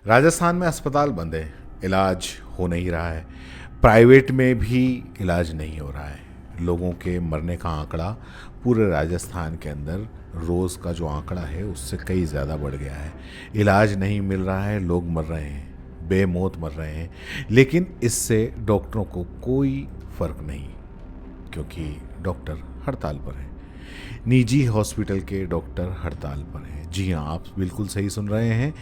राजस्थान में अस्पताल बंद है, इलाज हो नहीं रहा है। प्राइवेट में भी इलाज नहीं हो रहा है। लोगों के मरने का आंकड़ा पूरे राजस्थान के अंदर रोज़ का जो आंकड़ा है उससे कई ज़्यादा बढ़ गया है। इलाज नहीं मिल रहा है, लोग मर रहे हैं, बेमौत मर रहे हैं, लेकिन इससे डॉक्टरों को कोई फ़र्क नहीं, क्योंकि डॉक्टर हड़ताल पर हैं। निजी हॉस्पिटल के डॉक्टर हड़ताल पर हैं। जी हाँ, आप बिल्कुल सही सुन रहे हैं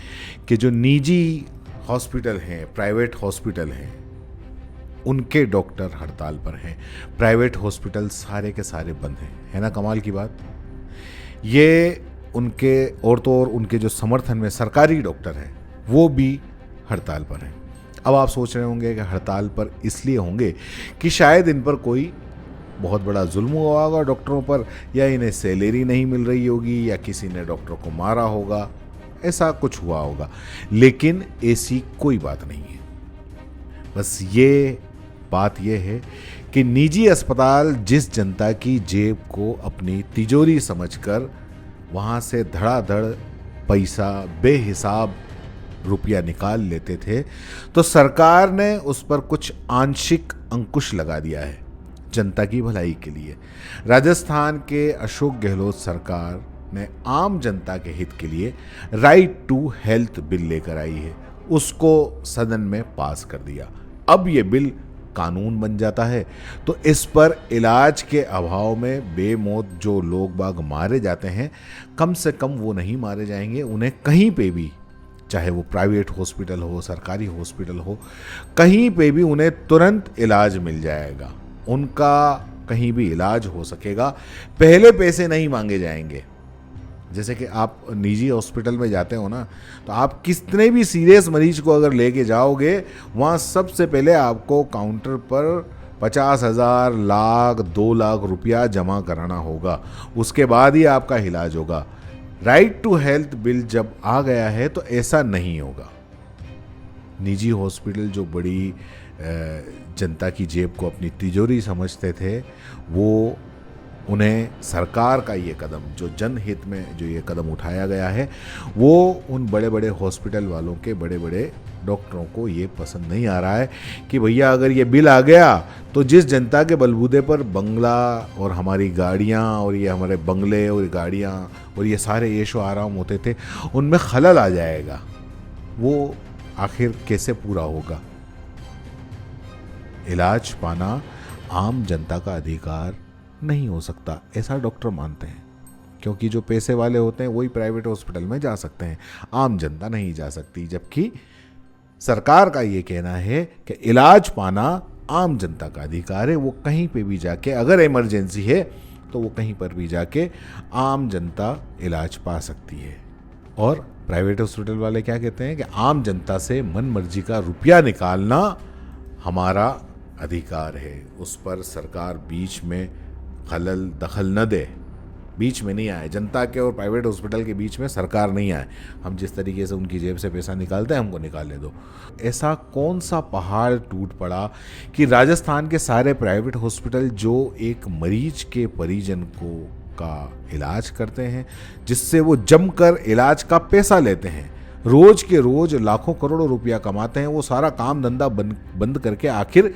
कि जो निजी हॉस्पिटल हैं, प्राइवेट हॉस्पिटल हैं, उनके डॉक्टर हड़ताल पर हैं। प्राइवेट हॉस्पिटल सारे के सारे बंद हैं। है ना कमाल की बात। ये उनके और तो और उनके जो समर्थन में सरकारी डॉक्टर हैं वो भी हड़ताल पर हैं। अब आप सोच रहे होंगे कि हड़ताल पर इसलिए होंगे कि शायद इन पर कोई बहुत बड़ा जुल्म हुआ होगा डॉक्टरों पर, या इन्हें सैलरी नहीं मिल रही होगी, या किसी ने डॉक्टरों को मारा होगा, ऐसा कुछ हुआ होगा। लेकिन ऐसी कोई बात नहीं है। बस ये बात यह है कि निजी अस्पताल जिस जनता की जेब को अपनी तिजोरी समझकर वहाँ से धड़ाधड़ पैसा बेहिसाब रुपया निकाल लेते थे, तो सरकार ने उस पर कुछ आंशिक अंकुश लगा दिया है जनता की भलाई के लिए। राजस्थान के अशोक गहलोत सरकार ने आम जनता के हित के लिए राइट टू हेल्थ बिल लेकर आई है, उसको सदन में पास कर दिया। अब ये बिल कानून बन जाता है तो इस पर इलाज के अभाव में बेमौत जो लोग बाग मारे जाते हैं, कम से कम वो नहीं मारे जाएंगे। उन्हें कहीं पे भी, चाहे वो प्राइवेट हॉस्पिटल हो, सरकारी हॉस्पिटल हो, कहीं पे भी उन्हें तुरंत इलाज मिल जाएगा। उनका कहीं भी इलाज हो सकेगा, पहले पैसे नहीं मांगे जाएंगे। जैसे कि आप निजी हॉस्पिटल में जाते हो ना, तो आप कितने भी सीरियस मरीज को अगर लेके जाओगे, वहाँ सबसे पहले आपको काउंटर पर 50,000, लाख, 2 लाख रुपया जमा कराना होगा, उसके बाद ही आपका इलाज होगा। राइट टू हेल्थ बिल जब आ गया है तो ऐसा नहीं होगा। निजी हॉस्पिटल जो बड़ी जनता की जेब को अपनी तिजोरी समझते थे, वो उन्हें सरकार का ये कदम, जो जनहित में जो ये कदम उठाया गया है, वो उन बड़े बड़े हॉस्पिटल वालों के बड़े बड़े डॉक्टरों को ये पसंद नहीं आ रहा है कि भैया अगर ये बिल आ गया तो जिस जनता के बलबूते पर बंगला और हमारी गाड़ियाँ और ये हमारे बंगले और गाड़ियाँ और ये सारे ऐशो आराम होते थे, उनमें खलल आ जाएगा, वो आखिर कैसे पूरा होगा। इलाज पाना आम जनता का अधिकार नहीं हो सकता, ऐसा डॉक्टर मानते हैं, क्योंकि जो पैसे वाले होते हैं वही प्राइवेट हॉस्पिटल में जा सकते हैं, आम जनता नहीं जा सकती। जबकि सरकार का ये कहना है कि इलाज पाना आम जनता का अधिकार है। वो कहीं पे भी जाके, अगर इमरजेंसी है तो वो कहीं पर भी जाके आम जनता इलाज पा सकती है। और प्राइवेट हॉस्पिटल वाले क्या कहते हैं कि आम जनता से मन मर्जी का रुपया निकालना हमारा अधिकार है, उस पर सरकार बीच में खलल दखल न दे, बीच में नहीं आए। जनता के और प्राइवेट हॉस्पिटल के बीच में सरकार नहीं आए। हम जिस तरीके से उनकी जेब से पैसा निकालते हैं, हमको निकालने दो। ऐसा कौन सा पहाड़ टूट पड़ा कि राजस्थान के सारे प्राइवेट हॉस्पिटल जो एक मरीज के परिजन को का इलाज करते हैं, जिससे वो जमकर इलाज का पैसा लेते हैं, रोज के रोज लाखों करोड़ों रुपया कमाते हैं, वो सारा काम धंधा बंद करके आखिर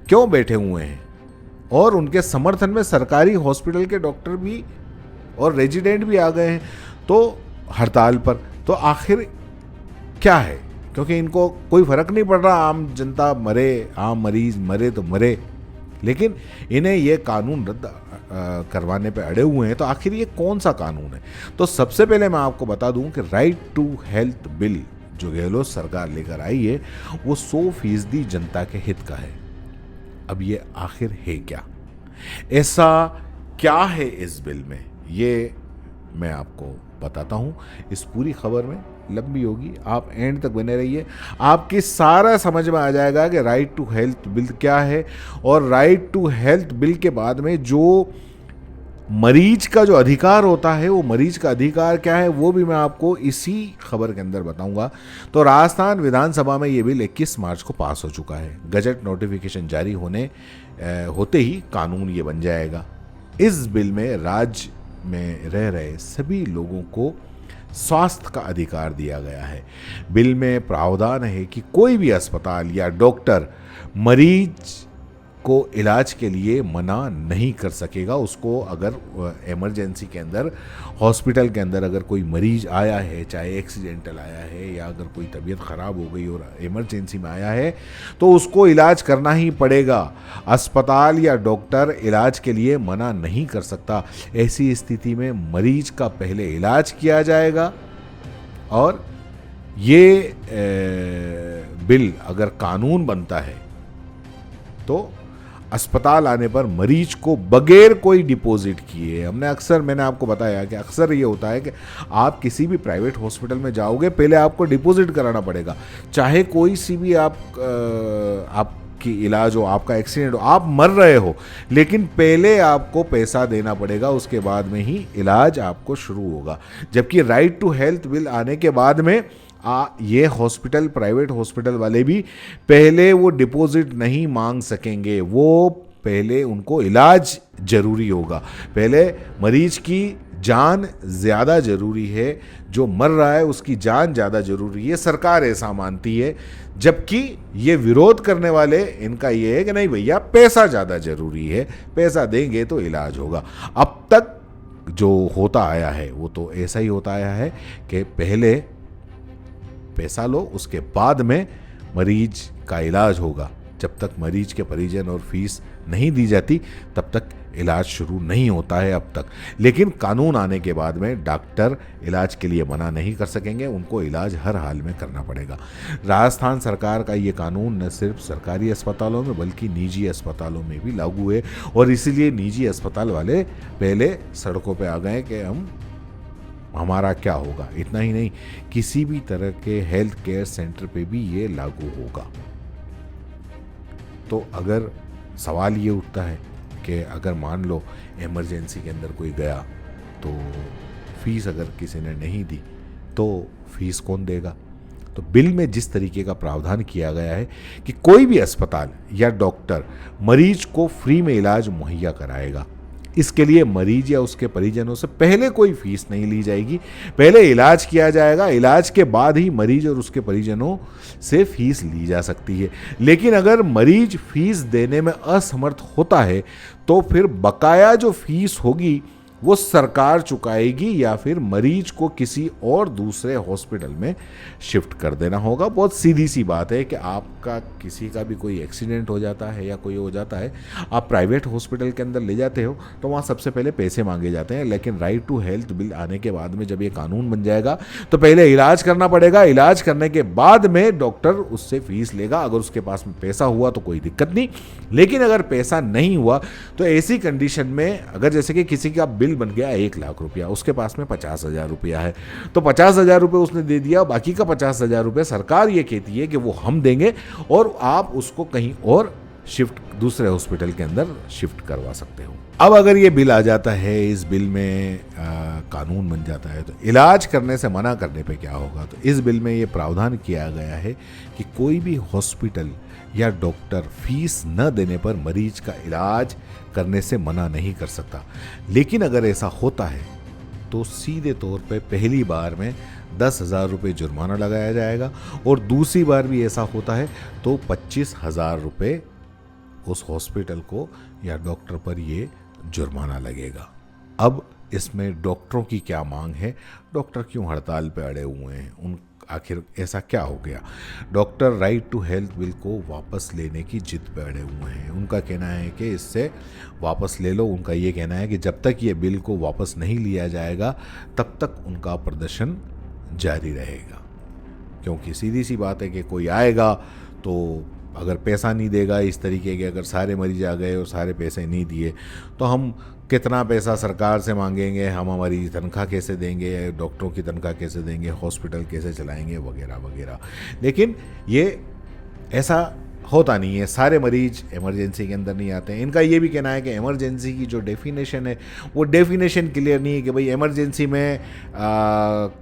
क्यों बैठे हुए हैं? और उनके समर्थन में सरकारी हॉस्पिटल के डॉक्टर भी और रेजिडेंट भी आ गए हैं तो हड़ताल पर। तो आखिर क्या है? क्योंकि इनको कोई फर्क नहीं पड़ रहा, आम जनता मरे, आम मरीज मरे तो मरे, लेकिन इन्हें ये कानून रद्द करवाने पे अड़े हुए हैं। तो आखिर ये कौन सा कानून है? तो सबसे पहले मैं आपको बता दूं कि राइट टू हेल्थ बिल जो गहलोत सरकार लेकर आई है, वो 100% जनता के हित का है। अब ये आखिर है क्या? ऐसा क्या है इस बिल में, ये मैं आपको बताता हूँ। इस पूरी खबर में लंबी होगी, आप एंड तक बने रहिए, आपकी सारा समझ में आ जाएगा कि राइट टू हेल्थ बिल क्या है। और राइट टू हेल्थ बिल के बाद में जो मरीज का जो अधिकार होता है, वो मरीज का अधिकार क्या है, वो भी मैं आपको इसी खबर के अंदर बताऊंगा। तो राजस्थान विधानसभा में ये बिल 21 मार्च को पास हो चुका है। गजट नोटिफिकेशन जारी होते ही कानून ये बन जाएगा। इस बिल में राज्य में रह रहे सभी लोगों को स्वास्थ्य का अधिकार दिया गया है। बिल में प्रावधान है कि कोई भी अस्पताल या डॉक्टर मरीज को इलाज के लिए मना नहीं कर सकेगा। उसको अगर इमरजेंसी के अंदर, हॉस्पिटल के अंदर अगर कोई मरीज आया है, चाहे एक्सीडेंटल आया है या अगर कोई तबीयत ख़राब हो गई और इमरजेंसी में आया है, तो उसको इलाज करना ही पड़ेगा। अस्पताल या डॉक्टर इलाज के लिए मना नहीं कर सकता। ऐसी स्थिति में मरीज का पहले इलाज किया जाएगा और ये बिल अगर कानून बनता है तो अस्पताल आने पर मरीज को बगैर कोई डिपॉजिट किए, मैंने आपको बताया कि अक्सर ये होता है कि आप किसी भी प्राइवेट हॉस्पिटल में जाओगे, पहले आपको डिपॉजिट कराना पड़ेगा। चाहे कोई सी भी आपकी इलाज हो, आपका एक्सीडेंट हो, आप मर रहे हो, लेकिन पहले आपको पैसा देना पड़ेगा, उसके बाद में ही इलाज आपको शुरू होगा। जबकि राइट टू हेल्थ बिल आने के बाद में ये हॉस्पिटल, प्राइवेट हॉस्पिटल वाले भी पहले वो डिपॉजिट नहीं मांग सकेंगे। वो पहले उनको इलाज जरूरी होगा, पहले मरीज की जान ज़्यादा ज़रूरी है, जो मर रहा है उसकी जान ज़्यादा ज़रूरी है, सरकार ऐसा मानती है। जबकि ये विरोध करने वाले, इनका ये है कि नहीं भैया पैसा ज़्यादा ज़रूरी है, पैसा देंगे तो इलाज होगा। अब तक जो होता आया है वो तो ऐसा ही होता आया है कि पहले पैसा लो, उसके बाद में मरीज का इलाज होगा। जब तक मरीज के परिजन और फीस नहीं दी जाती तब तक इलाज शुरू नहीं होता है अब तक। लेकिन कानून आने के बाद में डॉक्टर इलाज के लिए मना नहीं कर सकेंगे, उनको इलाज हर हाल में करना पड़ेगा। राजस्थान सरकार का ये कानून न सिर्फ सरकारी अस्पतालों में बल्कि निजी अस्पतालों में भी लागू है और इसीलिए निजी अस्पताल वाले पहले सड़कों पर आ गए कि हमारा क्या होगा। इतना ही नहीं, किसी भी तरह के हेल्थ केयर सेंटर पे भी ये लागू होगा। तो अगर सवाल ये उठता है कि अगर मान लो इमरजेंसी के अंदर कोई गया तो फीस अगर किसी ने नहीं दी तो फीस कौन देगा? तो बिल में जिस तरीके का प्रावधान किया गया है कि कोई भी अस्पताल या डॉक्टर मरीज को फ्री में इलाज मुहैया कराएगा, इसके लिए मरीज या उसके परिजनों से पहले कोई फीस नहीं ली जाएगी, पहले इलाज किया जाएगा, इलाज के बाद ही मरीज और उसके परिजनों से फीस ली जा सकती है। लेकिन अगर मरीज फीस देने में असमर्थ होता है तो फिर बकाया जो फीस होगी वो सरकार चुकाएगी या फिर मरीज को किसी और दूसरे हॉस्पिटल में शिफ्ट कर देना होगा। बहुत सीधी सी बात है कि आपका किसी का भी कोई एक्सीडेंट हो जाता है या कोई हो जाता है, आप प्राइवेट हॉस्पिटल के अंदर ले जाते हो तो वहाँ सबसे पहले पैसे मांगे जाते हैं। लेकिन राइट टू हेल्थ बिल आने के बाद में जब ये कानून बन जाएगा तो पहले इलाज करना पड़ेगा, इलाज करने के बाद में डॉक्टर उससे फीस लेगा। अगर उसके पास में पैसा हुआ तो कोई दिक्कत नहीं, लेकिन अगर पैसा नहीं हुआ तो ऐसी कंडीशन में अगर जैसे कि किसी का बिल बन गया 1 लाख रुपया, उसके पास में 50,000 रुपया है, तो 50,000 रुपये उसने दे दिया, बाकी का 50,000 रुपये सरकार ये कहती है कि वो हम देंगे और आप उसको कहीं और शिफ्ट, दूसरे हॉस्पिटल के अंदर शिफ्ट करवा सकते हो। अब अगर ये बिल आ जाता है, इस बिल में कानून बन जाता है, तो इलाज करने से मना करने पे क्या होगा? तो इस बिल में ये प्रावधान किया गया है कि कोई भी हॉस्पिटल या डॉक्टर फीस न देने पर मरीज का इलाज करने से मना नहीं कर सकता। लेकिन अगर ऐसा होता है तो सीधे तौर पे पहली बार में 10,000 रुपये जुर्माना लगाया जाएगा और दूसरी बार भी ऐसा होता है तो 25,000 रुपये उस हॉस्पिटल को या डॉक्टर पर ये जुर्माना लगेगा। अब इसमें डॉक्टरों की क्या मांग है? डॉक्टर क्यों हड़ताल पे अड़े हुए हैं? उन आखिर ऐसा क्या हो गया? Doctor right to health bill को वापस लेने की जिद पे अड़े हुए हैं। उनका कहना है कि इससे वापस ले लो। उनका ये कहना है कि जब तक ये बिल को वापस नहीं लिया जाएगा तब तक उनका प्रदर्शन जारी रहेगा। क्योंकि सीधी सी बात है कि कोई आएगा तो अगर पैसा नहीं देगा, इस तरीके के अगर सारे मरीज आ गए और सारे पैसे नहीं दिए तो हम कितना पैसा सरकार से मांगेंगे, हम हमारी तनख्वाह कैसे देंगे, डॉक्टरों की तनख्वाह कैसे देंगे, हॉस्पिटल कैसे चलाएंगे, वगैरह वगैरह। लेकिन ये ऐसा होता नहीं है, सारे मरीज इमरजेंसी के अंदर नहीं आते हैं। इनका ये भी कहना है कि इमरजेंसी की जो डेफिनेशन है वो डेफिनेशन क्लियर नहीं है कि भाई इमरजेंसी में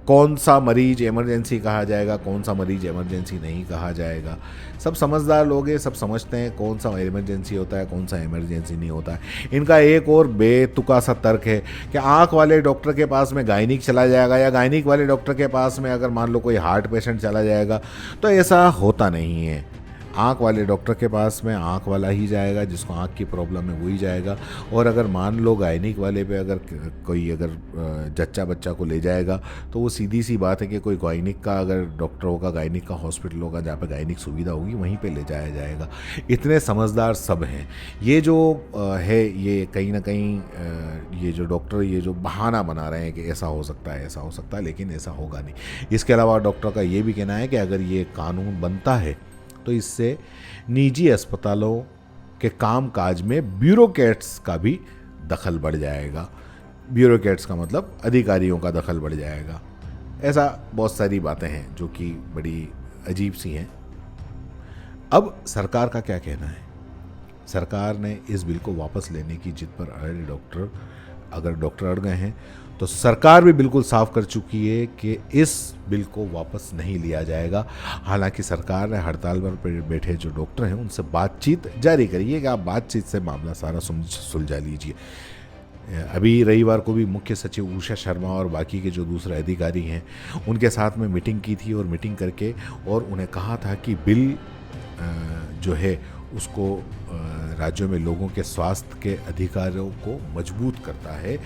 कौन सा मरीज इमरजेंसी कहा जाएगा, कौन सा मरीज इमरजेंसी नहीं कहा जाएगा। सब समझदार लोग हैं, सब समझते हैं कौन सा इमरजेंसी होता है, कौन सा इमरजेंसी नहीं होता है। इनका एक और बेतुका सा तर्क है कि आँख वाले डॉक्टर के पास में गायनिक चला जाएगा, या गायनिक वाले डॉक्टर के पास में अगर मान लो कोई हार्ट पेशेंट चला जाएगा। तो ऐसा होता नहीं है। आँख वाले डॉक्टर के पास में आँख वाला ही जाएगा, जिसको आँख की प्रॉब्लम है वही जाएगा। और अगर मान लो गायनिक वाले पे अगर कोई जच्चा बच्चा को ले जाएगा, तो वो सीधी सी बात है कि कोई गायनिक का अगर डॉक्टर होगा, गायनिक का हॉस्पिटल होगा जहाँ पे गायनिक सुविधा होगी, वहीं पे ले जाया जाएगा। इतने समझदार सब हैं। ये जो है, ये कहीं ना कहीं ये जो डॉक्टर ये जो बहाना बना रहे हैं कि ऐसा हो सकता है, ऐसा हो सकता है, लेकिन ऐसा होगा नहीं। इसके अलावा डॉक्टर का ये भी कहना है कि अगर ये कानून बनता है तो इससे निजी अस्पतालों के कामकाज में ब्यूरोक्रेट्स का भी दखल बढ़ जाएगा। ब्यूरोक्रेट्स का मतलब अधिकारियों का दखल बढ़ जाएगा। ऐसा बहुत सारी बातें हैं जो कि बड़ी अजीब सी हैं। अब सरकार का क्या कहना है? सरकार ने इस बिल को वापस लेने की जिद पर अगर डॉक्टर अड़ गए हैं, तो सरकार भी बिल्कुल साफ कर चुकी है कि इस बिल को वापस नहीं लिया जाएगा। हालांकि सरकार ने हड़ताल पर बैठे जो डॉक्टर हैं उनसे बातचीत जारी करी है कि आप बातचीत से मामला सारा सुलझा लीजिए। अभी रविवार को भी मुख्य सचिव उषा शर्मा और बाकी के जो दूसरे अधिकारी हैं उनके साथ में मीटिंग की थी, और मीटिंग करके और उन्हें कहा था कि बिल जो है उसको राज्यों में लोगों के स्वास्थ्य के अधिकारों को मजबूत करता है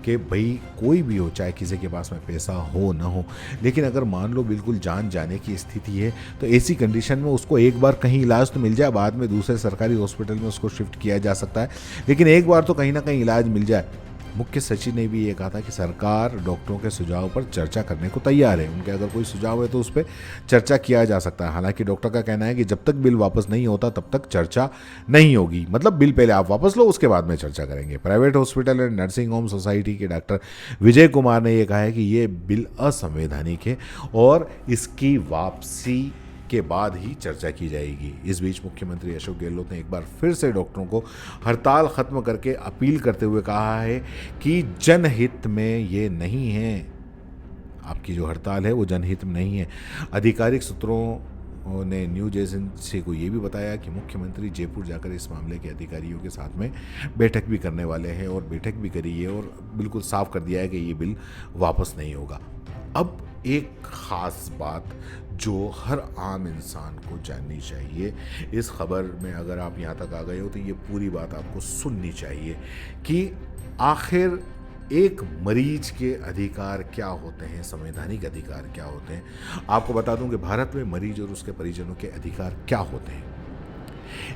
कि भाई कोई भी हो, चाहे किसी के पास में पैसा हो ना हो, लेकिन अगर मान लो बिल्कुल जान जाने की स्थिति है तो ऐसी कंडीशन में उसको एक बार कहीं इलाज तो मिल जाए, बाद में दूसरे सरकारी हॉस्पिटल में उसको शिफ्ट किया जा सकता है, लेकिन एक बार तो कहीं ना कहीं इलाज मिल जाए। मुख्य सचिव ने भी ये कहा था कि सरकार डॉक्टरों के सुझाव पर चर्चा करने को तैयार है। उनके अगर कोई सुझाव है तो उस पर चर्चा किया जा सकता है। हालांकि डॉक्टर का कहना है कि जब तक बिल वापस नहीं होता तब तक चर्चा नहीं होगी। मतलब बिल पहले आप वापस लो, उसके बाद में चर्चा करेंगे। Private hospital and nursing home society के डॉक्टर विजय कुमार ने यह कहा है कि ये बिल असंवैधानिक है और इसकी वापसी के बाद ही चर्चा की जाएगी। इस बीच मुख्यमंत्री अशोक गहलोत ने एक बार फिर से डॉक्टरों को हड़ताल खत्म करके अपील करते हुए कहा है कि जनहित में ये नहीं है, आपकी जो हड़ताल है वो जनहित में नहीं है। आधिकारिक सूत्रों ने न्यूज एजेंसी को ये भी बताया कि मुख्यमंत्री जयपुर जाकर इस मामले के अधिकारियों के साथ में बैठक भी करने वाले हैं, और बैठक भी करी है और बिल्कुल साफ कर दिया है कि ये बिल वापस नहीं होगा। अब एक ख़ास बात जो हर आम इंसान को जाननी चाहिए, इस खबर में अगर आप यहाँ तक आ गए हो तो ये पूरी बात आपको सुननी चाहिए कि आखिर एक मरीज के अधिकार क्या होते हैं, संवैधानिक अधिकार क्या होते हैं। आपको बता दूं कि भारत में मरीज और उसके परिजनों के अधिकार क्या होते हैं।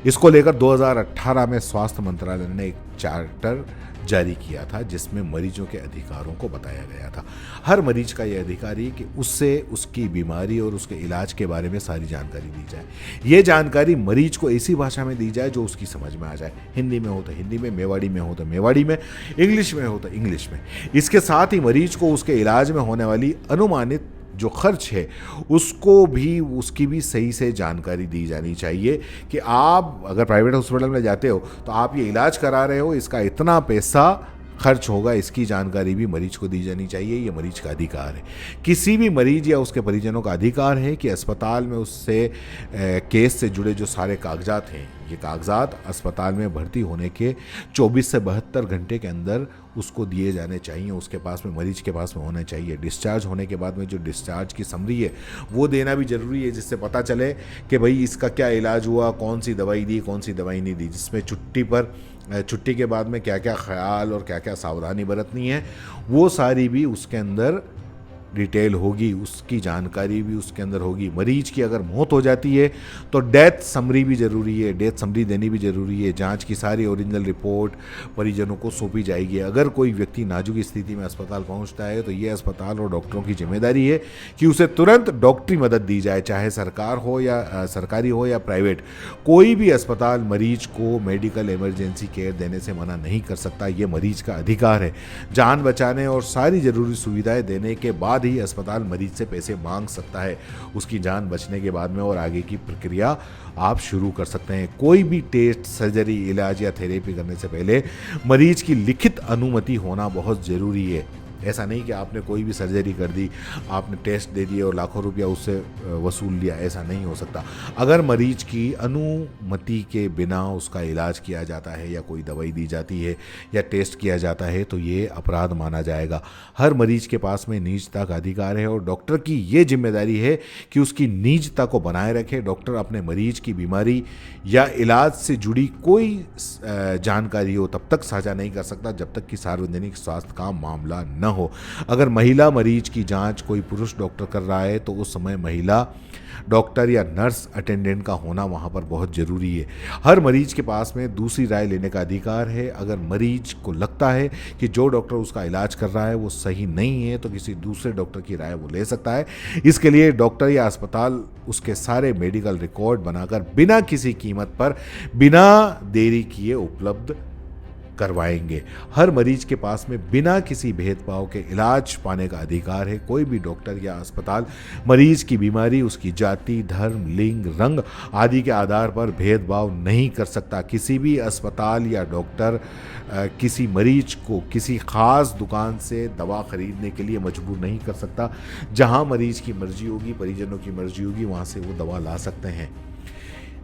इसको लेकर 2018 में स्वास्थ्य मंत्रालय ने एक चार्टर जारी किया था जिसमें मरीजों के अधिकारों को बताया गया था। हर मरीज का यह अधिकार है कि उससे उसकी बीमारी और उसके इलाज के बारे में सारी जानकारी दी जाए। ये जानकारी मरीज को ऐसी भाषा में दी जाए जो उसकी समझ में आ जाए। हिंदी में हो तो हिंदी में, मेवाड़ी में हो तो मेवाड़ी में, इंग्लिश में हो तो इंग्लिश में। इसके साथ ही मरीज को उसके इलाज में होने वाली अनुमानित जो खर्च है उसकी भी सही से जानकारी दी जानी चाहिए कि आप अगर प्राइवेट हॉस्पिटल में जाते हो तो आप ये इलाज करा रहे हो, इसका इतना पैसा खर्च होगा, इसकी जानकारी भी मरीज को दी जानी चाहिए। ये मरीज का अधिकार है। किसी भी मरीज या उसके परिजनों का अधिकार है कि अस्पताल में उससे केस से जुड़े जो सारे कागजात हैं, ये कागजात अस्पताल में भर्ती होने के 24 से 72 घंटे के अंदर उसको दिए जाने चाहिए, उसके पास में, मरीज के पास में होने चाहिए। डिस्चार्ज होने के बाद में जो डिस्चार्ज की समरी है वो देना भी ज़रूरी है, जिससे पता चले कि भाई इसका क्या इलाज हुआ, कौन सी दवाई दी, कौन सी दवाई नहीं दी, जिसमें छुट्टी के बाद में क्या क्या ख्याल और क्या क्या सावधानी बरतनी है वो सारी भी उसके अंदर डिटेल होगी, उसकी जानकारी भी उसके अंदर होगी। मरीज की अगर मौत हो जाती है तो डेथ समरी भी ज़रूरी है, डेथ समरी देनी भी ज़रूरी है। जांच की सारी ओरिजिनल रिपोर्ट परिजनों को सौंपी जाएगी। अगर कोई व्यक्ति नाजुक स्थिति में अस्पताल पहुंचता है तो ये अस्पताल और डॉक्टरों की जिम्मेदारी है कि उसे तुरंत डॉक्टरी मदद दी जाए, चाहे सरकारी हो या प्राइवेट। कोई भी अस्पताल मरीज को मेडिकल इमरजेंसी केयर देने से मना नहीं कर सकता। ये मरीज का अधिकार है। जान बचाने और सारी ज़रूरी सुविधाएँ देने के बाद बाद ही अस्पताल मरीज से पैसे मांग सकता है, उसकी जान बचने के बाद में, और आगे की प्रक्रिया आप शुरू कर सकते हैं। कोई भी टेस्ट, सर्जरी, इलाज या थेरेपी करने से पहले मरीज की लिखित अनुमति होना बहुत ज़रूरी है। ऐसा नहीं कि आपने कोई भी सर्जरी कर दी, आपने टेस्ट दे दिए और लाखों रुपया उससे वसूल लिया, ऐसा नहीं हो सकता। अगर मरीज की अनुमति के बिना उसका इलाज किया जाता है या कोई दवाई दी जाती है या टेस्ट किया जाता है तो ये अपराध माना जाएगा। हर मरीज के पास में निजता का अधिकार है और डॉक्टर की ये जिम्मेदारी है कि उसकी निजता को बनाए रखे। डॉक्टर अपने मरीज की बीमारी या इलाज से जुड़ी कोई जानकारी हो तब तक साझा नहीं कर सकता जब तक कि सार्वजनिक स्वास्थ्य का मामला न हो। अगर महिला मरीज की जांच कोई पुरुष डॉक्टर कर रहा है तो उस समय महिला डॉक्टर या नर्स अटेंडेंट का होना वहाँ पर बहुत ज़रूरी है। हर मरीज के पास में दूसरी राय लेने का अधिकार है। अगर मरीज को लगता है कि जो डॉक्टर उसका इलाज कर रहा है वो सही नहीं है तो किसी दूसरे डॉक्टर की राय वो ले सकता है। इसके लिए डॉक्टर या अस्पताल उसके सारे मेडिकल रिकॉर्ड बनाकर बिना किसी कीमत पर, बिना देरी किए उपलब्ध करवाएंगे। हर मरीज के पास में बिना किसी भेदभाव के इलाज पाने का अधिकार है। कोई भी डॉक्टर या अस्पताल मरीज की बीमारी, उसकी जाति, धर्म, लिंग, रंग आदि के आधार पर भेदभाव नहीं कर सकता। किसी भी अस्पताल या डॉक्टर किसी मरीज को किसी खास दुकान से दवा खरीदने के लिए मजबूर नहीं कर सकता। जहां मरीज की मर्जी होगी, परिजनों की मर्जी होगी, वहां से वो दवा ला सकते हैं।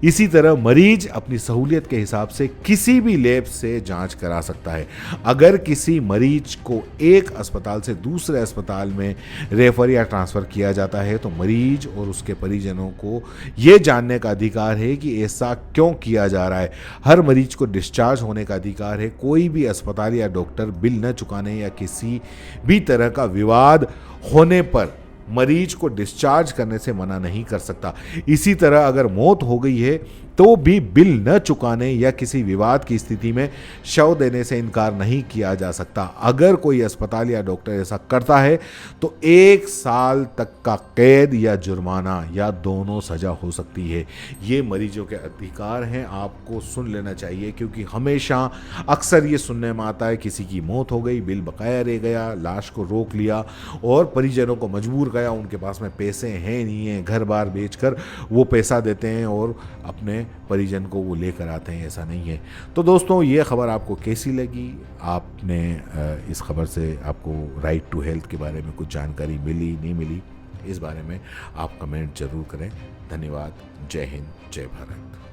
इसी तरह मरीज अपनी सहूलियत के हिसाब से किसी भी लैब से जांच करा सकता है। अगर किसी मरीज को एक अस्पताल से दूसरे अस्पताल में रेफर या ट्रांसफ़र किया जाता है तो मरीज और उसके परिजनों को ये जानने का अधिकार है कि ऐसा क्यों किया जा रहा है। हर मरीज को डिस्चार्ज होने का अधिकार है। कोई भी अस्पताल या डॉक्टर बिल न चुकाने या किसी भी तरह का विवाद होने पर मरीज को डिस्चार्ज करने से मना नहीं कर सकता। इसी तरह अगर मौत हो गई है तो भी बिल न चुकाने या किसी विवाद की स्थिति में शव देने से इनकार नहीं किया जा सकता। अगर कोई अस्पताल या डॉक्टर ऐसा करता है तो 1 साल तक का कैद या जुर्माना या दोनों सजा हो सकती है। ये मरीजों के अधिकार हैं, आपको सुन लेना चाहिए, क्योंकि हमेशा अक्सर ये सुनने में आता है किसी की मौत हो गई, बिल बकाया रह गया, लाश को रोक लिया और परिजनों को मजबूर गया, उनके पास में पैसे हैं नहीं हैं, घर बार बेचकर वो पैसा देते हैं और अपने परिजन को वो लेकर आते हैं। ऐसा नहीं है। तो दोस्तों, ये खबर आपको कैसी लगी? आपने इस खबर से आपको राइट टू हेल्थ के बारे में कुछ जानकारी मिली, नहीं मिली? इस बारे में आप कमेंट जरूर करें। धन्यवाद। जय हिंद, जय भारत।